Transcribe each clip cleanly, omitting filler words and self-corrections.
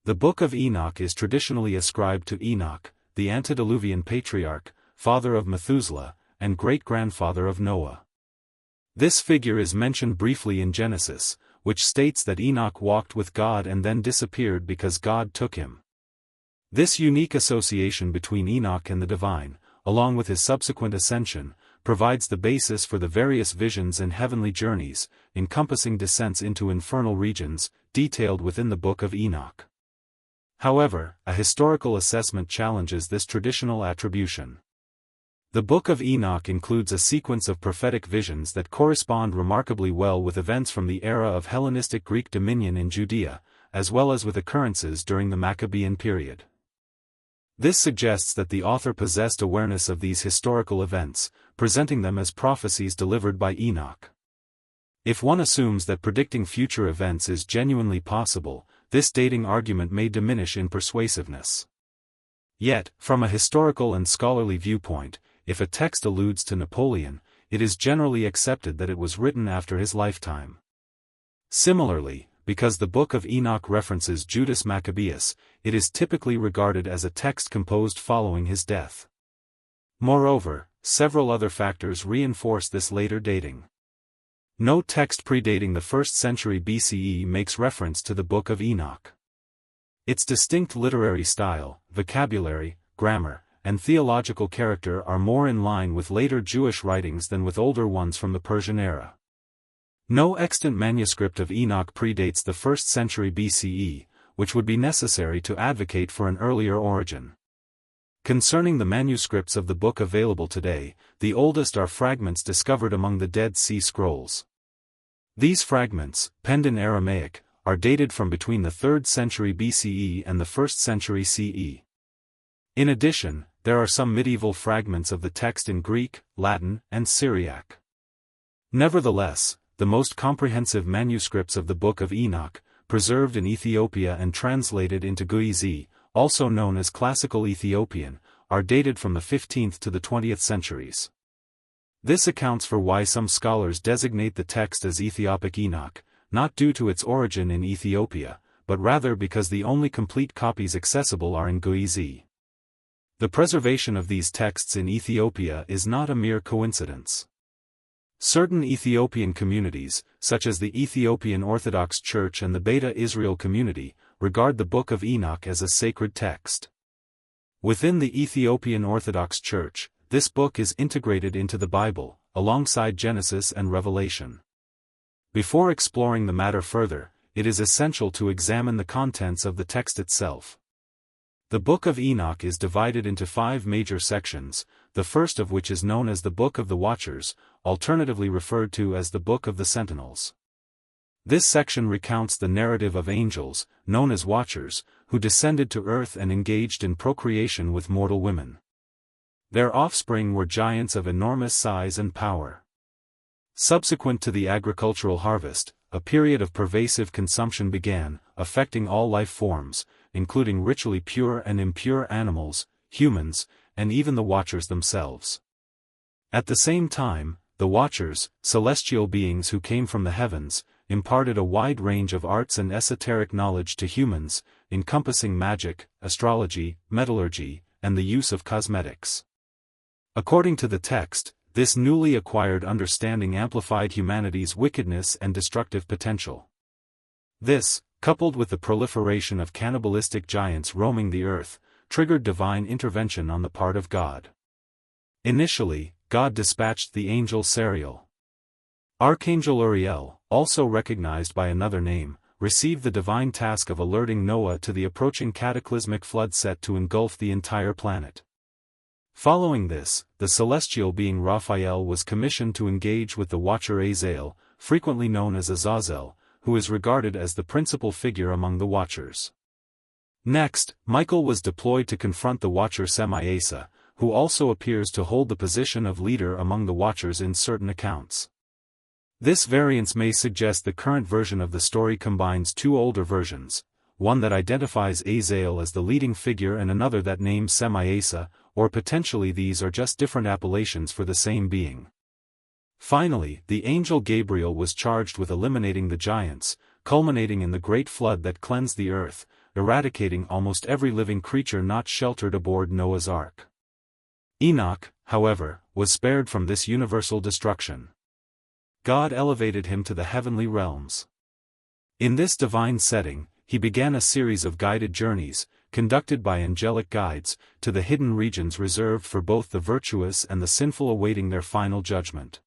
The Book of Enoch is traditionally ascribed to Enoch, the antediluvian patriarch, father of Methuselah, and great-grandfather of Noah. This figure is mentioned briefly in Genesis, which states that Enoch walked with God and then disappeared because God took him. This unique association between Enoch and the divine, along with his subsequent ascension, provides the basis for the various visions and heavenly journeys, encompassing descents into infernal regions, detailed within the Book of Enoch. However, a historical assessment challenges this traditional attribution. The Book of Enoch includes a sequence of prophetic visions that correspond remarkably well with events from the era of Hellenistic Greek dominion in Judea, as well as with occurrences during the Maccabean period. This suggests that the author possessed awareness of these historical events, presenting them as prophecies delivered by Enoch. If one assumes that predicting future events is genuinely possible, this dating argument may diminish in persuasiveness. Yet, from a historical and scholarly viewpoint, if a text alludes to Napoleon, it is generally accepted that it was written after his lifetime. Similarly, because the Book of Enoch references Judas Maccabeus, it is typically regarded as a text composed following his death. Moreover, several other factors reinforce this later dating. No text predating the 1st century BCE makes reference to the Book of Enoch. Its distinct literary style, vocabulary, grammar, and theological character are more in line with later Jewish writings than with older ones from the Persian era. No extant manuscript of Enoch predates the 1st century BCE, which would be necessary to advocate for an earlier origin. Concerning the manuscripts of the book available today, the oldest are fragments discovered among the Dead Sea Scrolls. These fragments, penned in Aramaic, are dated from between the 3rd century BCE and the 1st century CE. In addition, there are some medieval fragments of the text in Greek, Latin, and Syriac. Nevertheless, the most comprehensive manuscripts of the Book of Enoch, preserved in Ethiopia and translated into Guizi, also known as Classical Ethiopian, are dated from the 15th to the 20th centuries. This accounts for why some scholars designate the text as Ethiopic Enoch, not due to its origin in Ethiopia, but rather because the only complete copies accessible are in Guizi. The preservation of these texts in Ethiopia is not a mere coincidence. Certain Ethiopian communities, such as the Ethiopian Orthodox Church and the Beta Israel community, regard the Book of Enoch as a sacred text. Within the Ethiopian Orthodox Church, this book is integrated into the Bible, alongside Genesis and Revelation. Before exploring the matter further, it is essential to examine the contents of the text itself. The Book of Enoch is divided into 5 major sections, the first of which is known as the Book of the Watchers, alternatively referred to as the Book of the Sentinels. This section recounts the narrative of angels, known as Watchers, who descended to earth and engaged in procreation with mortal women. Their offspring were giants of enormous size and power. Subsequent to the agricultural harvest, a period of pervasive consumption began, affecting all life forms, including ritually pure and impure animals, humans, and even the Watchers themselves. At the same time, the Watchers, celestial beings who came from the heavens, imparted a wide range of arts and esoteric knowledge to humans, encompassing magic, astrology, metallurgy, and the use of cosmetics. According to the text, this newly acquired understanding amplified humanity's wickedness and destructive potential. This, coupled with the proliferation of cannibalistic giants roaming the earth, triggered divine intervention on the part of God. Initially, God dispatched the angel Sariel. Archangel Uriel, also recognized by another name, received the divine task of alerting Noah to the approaching cataclysmic flood set to engulf the entire planet. Following this, the celestial being Raphael was commissioned to engage with the Watcher Azazel, frequently known as Azazel, who is regarded as the principal figure among the Watchers. Next, Michael was deployed to confront the Watcher Semiasa, who also appears to hold the position of leader among the Watchers in certain accounts. This variance may suggest the current version of the story combines 2 older versions, one that identifies Azazel as the leading figure and another that names Semiasa, or potentially these are just different appellations for the same being. Finally, the angel Gabriel was charged with eliminating the giants, culminating in the great flood that cleansed the earth, eradicating almost every living creature not sheltered aboard Noah's Ark. Enoch, however, was spared from this universal destruction. God elevated him to the heavenly realms. In this divine setting, he began a series of guided journeys, conducted by angelic guides, to the hidden regions reserved for both the virtuous and the sinful awaiting their final judgment.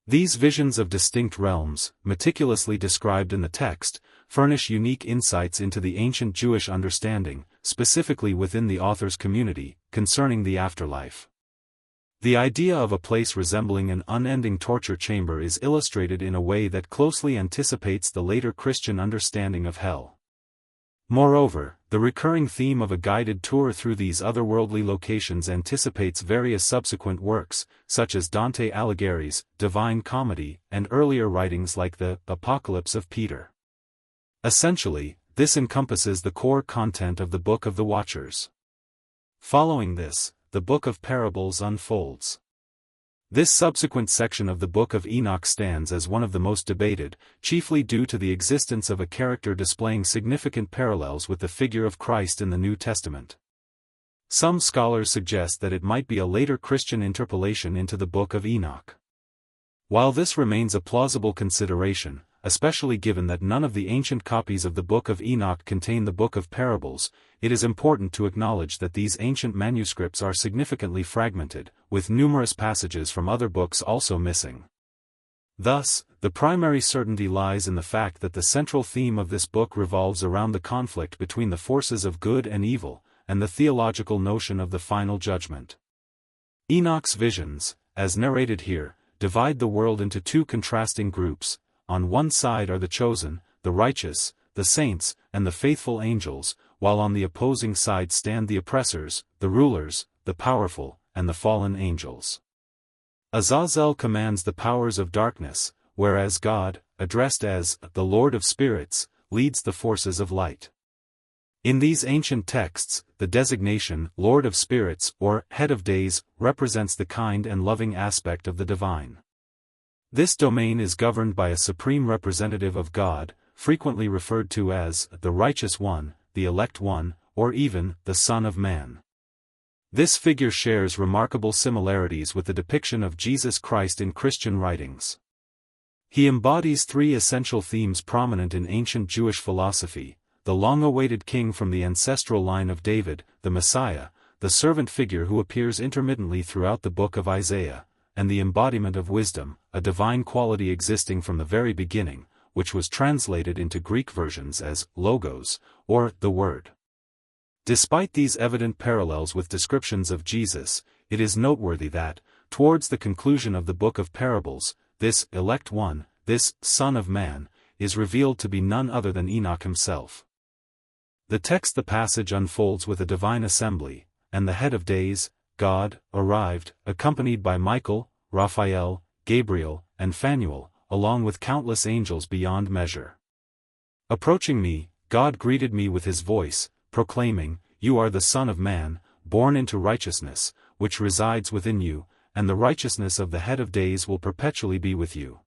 These visions of distinct realms, meticulously described in the text, furnish unique insights into the ancient Jewish understanding, specifically within the author's community, concerning the afterlife. The idea of a place resembling an unending torture chamber is illustrated in a way that closely anticipates the later Christian understanding of hell. Moreover, the recurring theme of a guided tour through these otherworldly locations anticipates various subsequent works, such as Dante Alighieri's Divine Comedy and earlier writings like the Apocalypse of Peter. Essentially, this encompasses the core content of the Book of the Watchers. Following this, the Book of Parables unfolds. This subsequent section of the Book of Enoch stands as one of the most debated, chiefly due to the existence of a character displaying significant parallels with the figure of Christ in the New Testament. Some scholars suggest that it might be a later Christian interpolation into the Book of Enoch. While this remains a plausible consideration, especially given that none of the ancient copies of the Book of Enoch contain the Book of Parables, it is important to acknowledge that these ancient manuscripts are significantly fragmented, with numerous passages from other books also missing. Thus, the primary certainty lies in the fact that the central theme of this book revolves around the conflict between the forces of good and evil, and the theological notion of the final judgment. Enoch's visions, as narrated here, divide the world into two contrasting groups. On one side are the chosen, the righteous, the saints, and the faithful angels, while on the opposing side stand the oppressors, the rulers, the powerful, and the fallen angels. Azazel commands the powers of darkness, whereas God, addressed as the Lord of Spirits, leads the forces of light. In these ancient texts, the designation Lord of Spirits or Head of Days represents the kind and loving aspect of the divine. This domain is governed by a supreme representative of God, frequently referred to as the Righteous One, the Elect One, or even the Son of Man. This figure shares remarkable similarities with the depiction of Jesus Christ in Christian writings. He embodies three essential themes prominent in ancient Jewish philosophy: the long-awaited king from the ancestral line of David, the Messiah, the servant figure who appears intermittently throughout the book of Isaiah, and the embodiment of wisdom, a divine quality existing from the very beginning, which was translated into Greek versions as logos, or the Word. Despite these evident parallels with descriptions of Jesus, it is noteworthy that, towards the conclusion of the Book of Parables, this Elect One, this Son of Man, is revealed to be none other than Enoch himself. The passage unfolds with a divine assembly, and the Head of Days, God, arrived, accompanied by Michael, Raphael, Gabriel, and Phanuel, along with countless angels beyond measure. Approaching me, God greeted me with his voice, proclaiming, "You are the Son of Man, born into righteousness, which resides within you, and the righteousness of the Head of Days will perpetually be with you."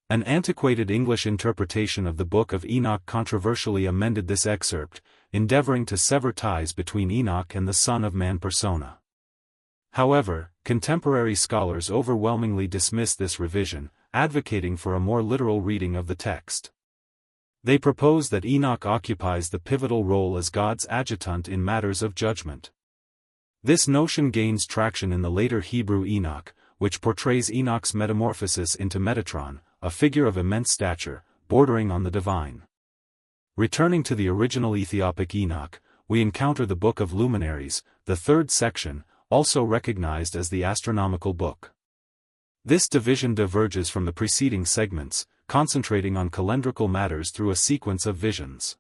An antiquated English interpretation of the Book of Enoch controversially amended this excerpt, endeavoring to sever ties between Enoch and the Son of Man persona. However, contemporary scholars overwhelmingly dismiss this revision, advocating for a more literal reading of the text. They propose that Enoch occupies the pivotal role as God's adjutant in matters of judgment. This notion gains traction in the later Hebrew Enoch, which portrays Enoch's metamorphosis into Metatron, a figure of immense stature, bordering on the divine. Returning to the original Ethiopic Enoch, we encounter the Book of Luminaries, the third section, also recognized as the astronomical book. This division diverges from the preceding segments, concentrating on calendrical matters through a sequence of visions.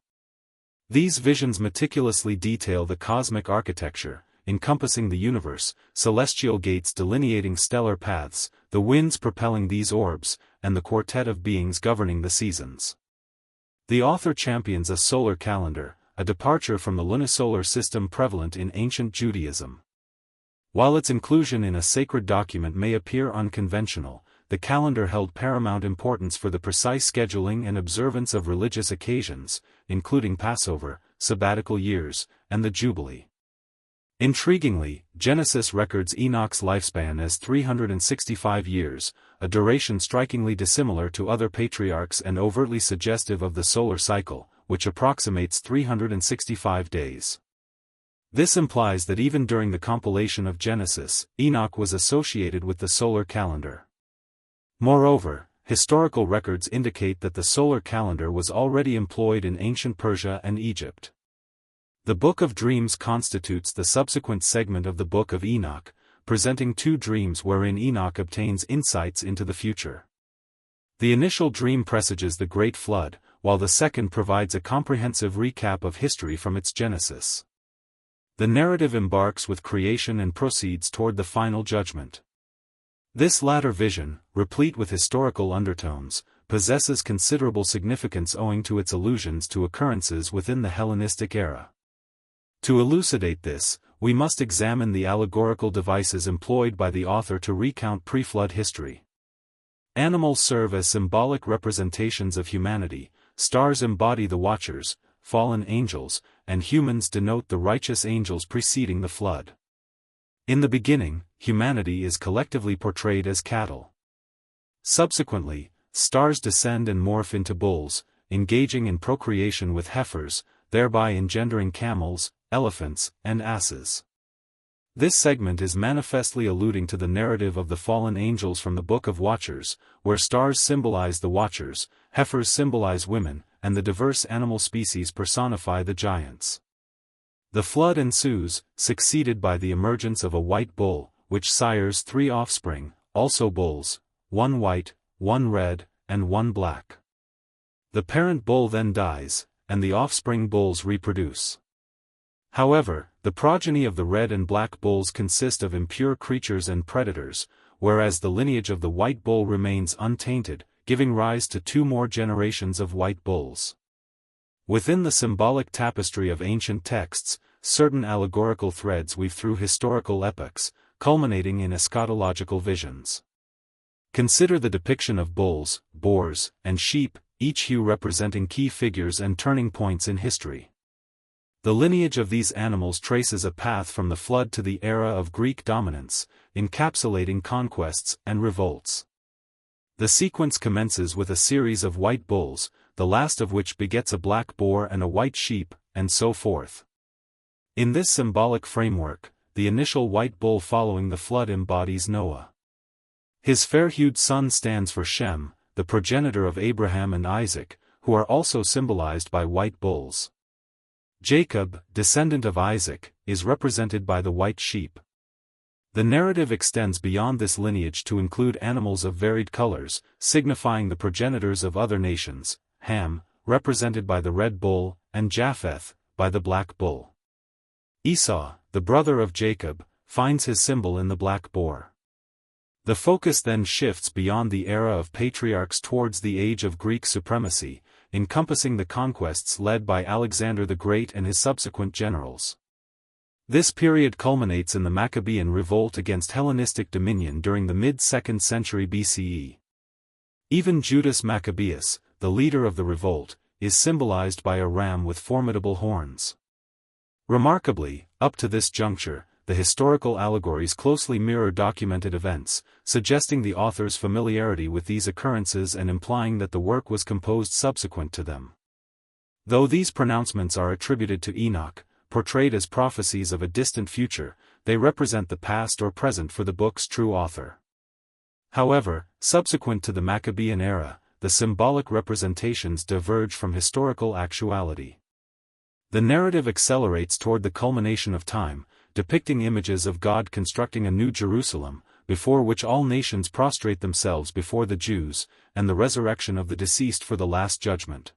These visions meticulously detail the cosmic architecture, encompassing the universe, celestial gates delineating stellar paths, the winds propelling these orbs, and the quartet of beings governing the seasons. The author champions a solar calendar, a departure from the lunisolar system prevalent in ancient Judaism. While its inclusion in a sacred document may appear unconventional, the calendar held paramount importance for the precise scheduling and observance of religious occasions, including Passover, sabbatical years, and the Jubilee. Intriguingly, Genesis records Enoch's lifespan as 365 years, a duration strikingly dissimilar to other patriarchs and overtly suggestive of the solar cycle, which approximates 365 days. This implies that even during the compilation of Genesis, Enoch was associated with the solar calendar. Moreover, historical records indicate that the solar calendar was already employed in ancient Persia and Egypt. The Book of Dreams constitutes the subsequent segment of the Book of Enoch, presenting two dreams wherein Enoch obtains insights into the future. The initial dream presages the Great Flood, while the second provides a comprehensive recap of history from its genesis. The narrative embarks with creation and proceeds toward the final judgment. This latter vision, replete with historical undertones, possesses considerable significance owing to its allusions to occurrences within the Hellenistic era. To elucidate this, we must examine the allegorical devices employed by the author to recount pre-flood history. Animals serve as symbolic representations of humanity, stars embody the watchers, fallen angels, and humans denote the righteous angels preceding the flood. In the beginning, humanity is collectively portrayed as cattle. Subsequently, stars descend and morph into bulls, engaging in procreation with heifers, thereby engendering camels, elephants, and asses. This segment is manifestly alluding to the narrative of the fallen angels from the Book of Watchers, where stars symbolize the watchers, heifers symbolize women, and the diverse animal species personify the giants. The flood ensues, succeeded by the emergence of a white bull, which sires three offspring, also bulls, one white, one red, and one black. The parent bull then dies, and the offspring bulls reproduce. However, the progeny of the red and black bulls consist of impure creatures and predators, whereas the lineage of the white bull remains untainted, giving rise to two more generations of white bulls. Within the symbolic tapestry of ancient texts, certain allegorical threads weave through historical epochs, culminating in eschatological visions. Consider the depiction of bulls, boars, and sheep, each hue representing key figures and turning points in history. The lineage of these animals traces a path from the flood to the era of Greek dominance, encapsulating conquests and revolts. The sequence commences with a series of white bulls, the last of which begets a black boar and a white sheep, and so forth. In this symbolic framework, the initial white bull following the flood embodies Noah. His fair-hued son stands for Shem, the progenitor of Abraham and Isaac, who are also symbolized by white bulls. Jacob, descendant of Isaac, is represented by the white sheep. The narrative extends beyond this lineage to include animals of varied colors, signifying the progenitors of other nations, Ham, represented by the red bull, and Japheth, by the black bull. Esau, the brother of Jacob, finds his symbol in the black boar. The focus then shifts beyond the era of patriarchs towards the age of Greek supremacy, encompassing the conquests led by Alexander the Great and his subsequent generals. This period culminates in the Maccabean revolt against Hellenistic dominion during the mid-2nd century BCE. Even Judas Maccabeus, the leader of the revolt, is symbolized by a ram with formidable horns. Remarkably, up to this juncture, the historical allegories closely mirror documented events, suggesting the author's familiarity with these occurrences and implying that the work was composed subsequent to them. Though these pronouncements are attributed to Enoch, portrayed as prophecies of a distant future, they represent the past or present for the book's true author. However, subsequent to the Maccabean era, the symbolic representations diverge from historical actuality. The narrative accelerates toward the culmination of time, depicting images of God constructing a new Jerusalem, before which all nations prostrate themselves before the Jews, and the resurrection of the deceased for the Last Judgment.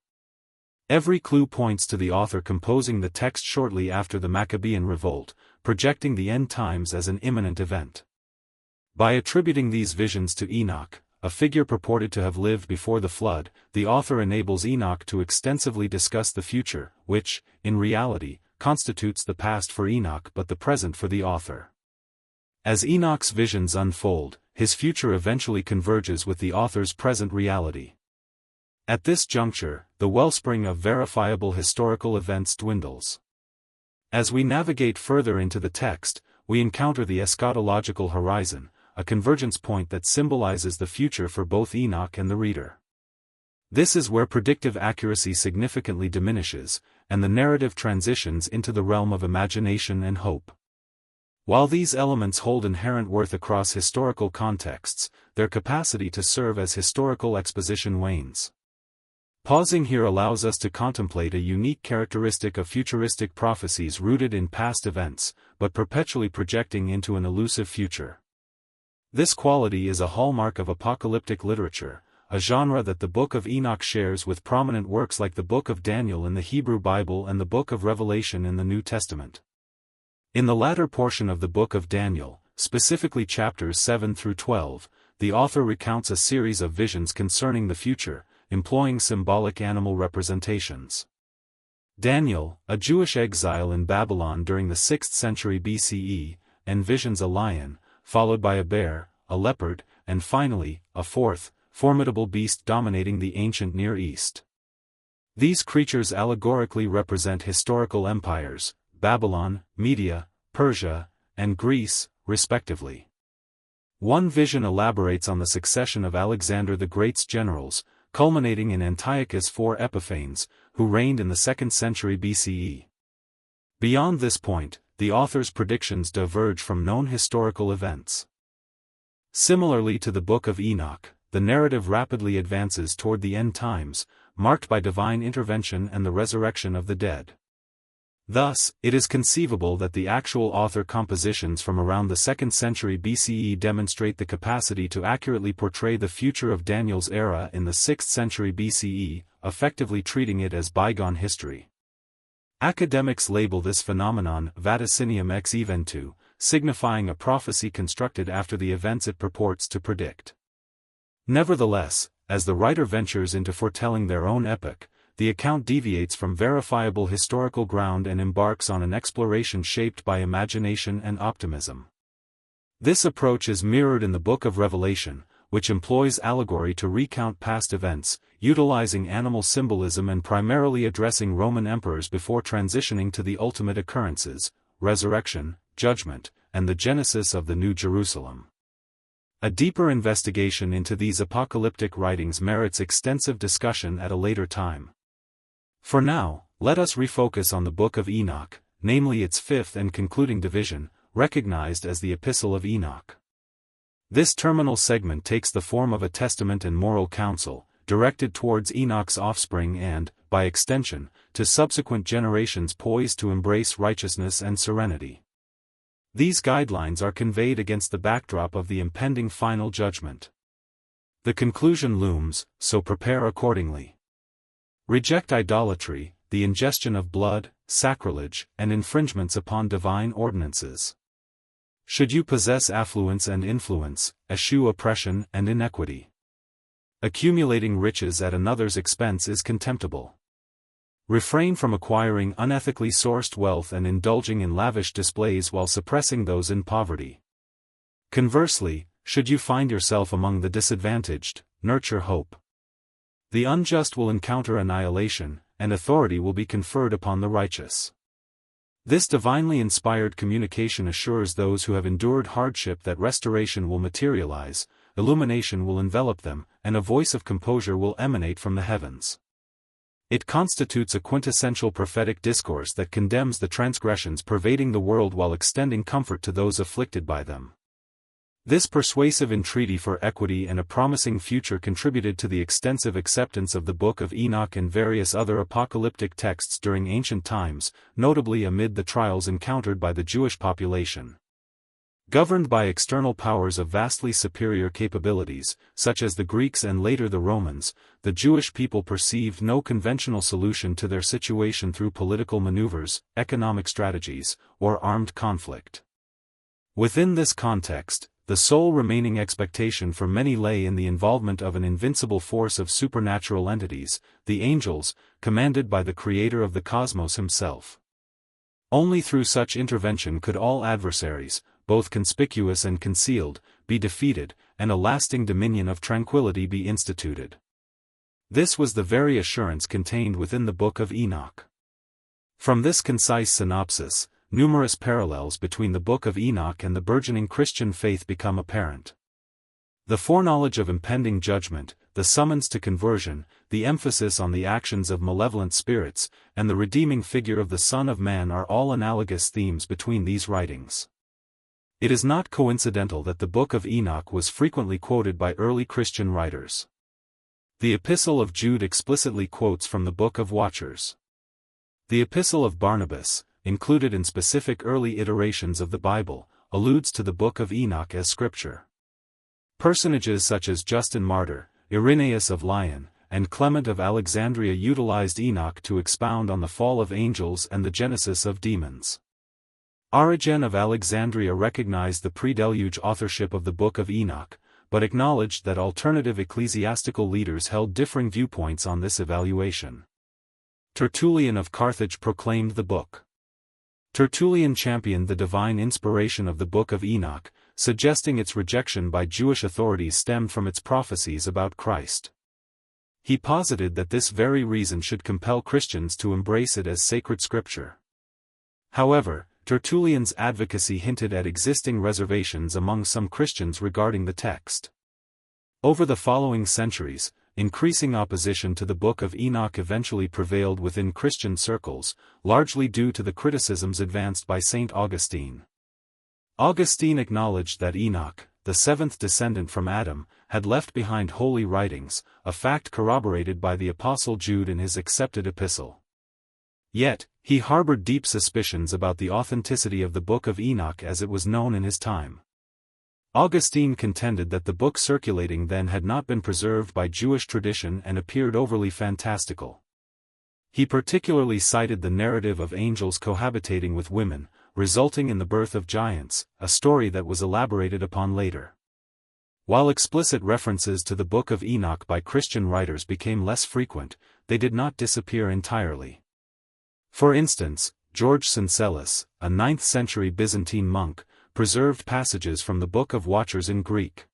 Every clue points to the author composing the text shortly after the Maccabean revolt, projecting the end times as an imminent event. By attributing these visions to Enoch, a figure purported to have lived before the flood, the author enables Enoch to extensively discuss the future, which, in reality, constitutes the past for Enoch but the present for the author. As Enoch's visions unfold, his future eventually converges with the author's present reality. At this juncture, the wellspring of verifiable historical events dwindles. As we navigate further into the text, we encounter the eschatological horizon, a convergence point that symbolizes the future for both Enoch and the reader. This is where predictive accuracy significantly diminishes, and the narrative transitions into the realm of imagination and hope. While these elements hold inherent worth across historical contexts, their capacity to serve as historical exposition wanes. Pausing here allows us to contemplate a unique characteristic of futuristic prophecies rooted in past events, but perpetually projecting into an elusive future. This quality is a hallmark of apocalyptic literature, a genre that the Book of Enoch shares with prominent works like the Book of Daniel in the Hebrew Bible and the Book of Revelation in the New Testament. In the latter portion of the Book of Daniel, specifically chapters 7 through 12, the author recounts a series of visions concerning the future, employing symbolic animal representations. Daniel, a Jewish exile in Babylon during the 6th century BCE, envisions a lion, followed by a bear, a leopard, and finally, a fourth, formidable beast dominating the ancient Near East. These creatures allegorically represent historical empires, Babylon, Media, Persia, and Greece, respectively. One vision elaborates on the succession of Alexander the Great's generals, culminating in Antiochus IV Epiphanes, who reigned in the 2nd century BCE. Beyond this point, the author's predictions diverge from known historical events. Similarly to the Book of Enoch, the narrative rapidly advances toward the end times, marked by divine intervention and the resurrection of the dead. Thus, it is conceivable that the actual author compositions from around the 2nd century BCE demonstrate the capacity to accurately portray the future of Daniel's era in the 6th century BCE, effectively treating it as bygone history. Academics label this phenomenon vaticinium ex eventu, signifying a prophecy constructed after the events it purports to predict. Nevertheless, as the writer ventures into foretelling their own epoch, the account deviates from verifiable historical ground and embarks on an exploration shaped by imagination and optimism. This approach is mirrored in the Book of Revelation, which employs allegory to recount past events, utilizing animal symbolism and primarily addressing Roman emperors before transitioning to the ultimate occurrences, resurrection, judgment, and the genesis of the New Jerusalem. A deeper investigation into these apocalyptic writings merits extensive discussion at a later time. For now, let us refocus on the Book of Enoch, namely its 5th and concluding division, recognized as the Epistle of Enoch. This terminal segment takes the form of a testament and moral counsel, directed towards Enoch's offspring and, by extension, to subsequent generations poised to embrace righteousness and serenity. These guidelines are conveyed against the backdrop of the impending final judgment. The conclusion looms, so prepare accordingly. Reject idolatry, the ingestion of blood, sacrilege, and infringements upon divine ordinances. Should you possess affluence and influence, eschew oppression and inequity. Accumulating riches at another's expense is contemptible. Refrain from acquiring unethically sourced wealth and indulging in lavish displays while suppressing those in poverty. Conversely, should you find yourself among the disadvantaged, nurture hope. The unjust will encounter annihilation, and authority will be conferred upon the righteous. This divinely inspired communication assures those who have endured hardship that restoration will materialize, illumination will envelop them, and a voice of composure will emanate from the heavens. It constitutes a quintessential prophetic discourse that condemns the transgressions pervading the world while extending comfort to those afflicted by them. This persuasive entreaty for equity and a promising future contributed to the extensive acceptance of the Book of Enoch and various other apocalyptic texts during ancient times, notably amid the trials encountered by the Jewish population. Governed by external powers of vastly superior capabilities, such as the Greeks and later the Romans, the Jewish people perceived no conventional solution to their situation through political maneuvers, economic strategies, or armed conflict. Within this context, the sole remaining expectation for many lay in the involvement of an invincible force of supernatural entities, the angels, commanded by the Creator of the cosmos himself. Only through such intervention could all adversaries, both conspicuous and concealed, be defeated, and a lasting dominion of tranquility be instituted. This was the very assurance contained within the Book of Enoch. From this concise synopsis, numerous parallels between the Book of Enoch and the burgeoning Christian faith become apparent. The foreknowledge of impending judgment, the summons to conversion, the emphasis on the actions of malevolent spirits, and the redeeming figure of the Son of Man are all analogous themes between these writings. It is not coincidental that the Book of Enoch was frequently quoted by early Christian writers. The Epistle of Jude explicitly quotes from the Book of Watchers. The Epistle of Barnabas, included in specific early iterations of the Bible, alludes to the Book of Enoch as scripture. Personages such as Justin Martyr, Irenaeus of Lyon, and Clement of Alexandria utilized Enoch to expound on the fall of angels and the genesis of demons. Origen of Alexandria recognized the pre-deluge authorship of the Book of Enoch, but acknowledged that alternative ecclesiastical leaders held differing viewpoints on this evaluation. Tertullian of Carthage proclaimed the book. Tertullian championed the divine inspiration of the Book of Enoch, suggesting its rejection by Jewish authorities stemmed from its prophecies about Christ. He posited that this very reason should compel Christians to embrace it as sacred scripture. However, Tertullian's advocacy hinted at existing reservations among some Christians regarding the text. Over the following centuries, increasing opposition to the Book of Enoch eventually prevailed within Christian circles, largely due to the criticisms advanced by St. Augustine. Augustine acknowledged that Enoch, the seventh descendant from Adam, had left behind holy writings, a fact corroborated by the Apostle Jude in his accepted epistle. Yet, he harbored deep suspicions about the authenticity of the Book of Enoch as it was known in his time. Augustine contended that the book circulating then had not been preserved by Jewish tradition and appeared overly fantastical. He particularly cited the narrative of angels cohabitating with women, resulting in the birth of giants, a story that was elaborated upon later. While explicit references to the Book of Enoch by Christian writers became less frequent, they did not disappear entirely. For instance, George Syncellus, a 9th-century Byzantine monk, preserved passages from the Book of Watchers in Greek.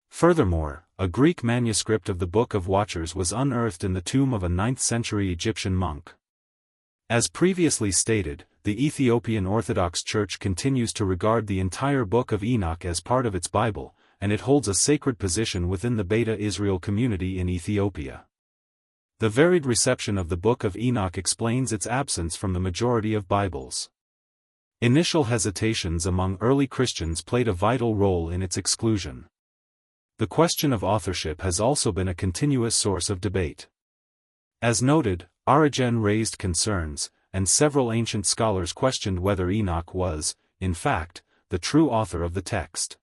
Furthermore, a Greek manuscript of the Book of Watchers was unearthed in the tomb of a 9th-century Egyptian monk. As previously stated, the Ethiopian Orthodox Church continues to regard the entire Book of Enoch as part of its Bible, and it holds a sacred position within the Beta Israel community in Ethiopia. The varied reception of the Book of Enoch explains its absence from the majority of Bibles. Initial hesitations among early Christians played a vital role in its exclusion. The question of authorship has also been a continuous source of debate. As noted, Origen raised concerns, and several ancient scholars questioned whether Enoch was, in fact, the true author of the text.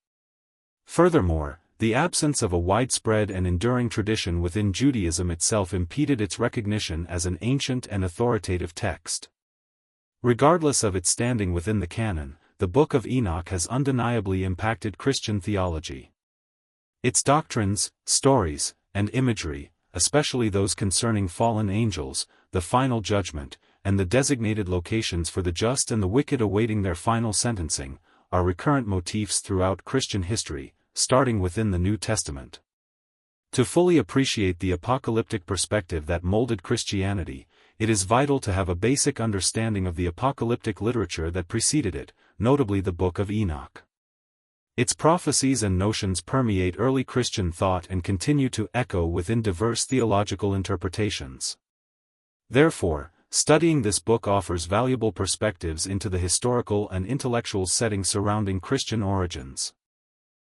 Furthermore, the absence of a widespread and enduring tradition within Judaism itself impeded its recognition as an ancient and authoritative text. Regardless of its standing within the canon, the Book of Enoch has undeniably impacted Christian theology. Its doctrines, stories, and imagery, especially those concerning fallen angels, the final judgment, and the designated locations for the just and the wicked awaiting their final sentencing, are recurrent motifs throughout Christian history, starting within the New Testament. To fully appreciate the apocalyptic perspective that molded Christianity, it is vital to have a basic understanding of the apocalyptic literature that preceded it, notably the Book of Enoch. Its prophecies and notions permeate early Christian thought and continue to echo within diverse theological interpretations. Therefore, studying this book offers valuable perspectives into the historical and intellectual setting surrounding Christian origins.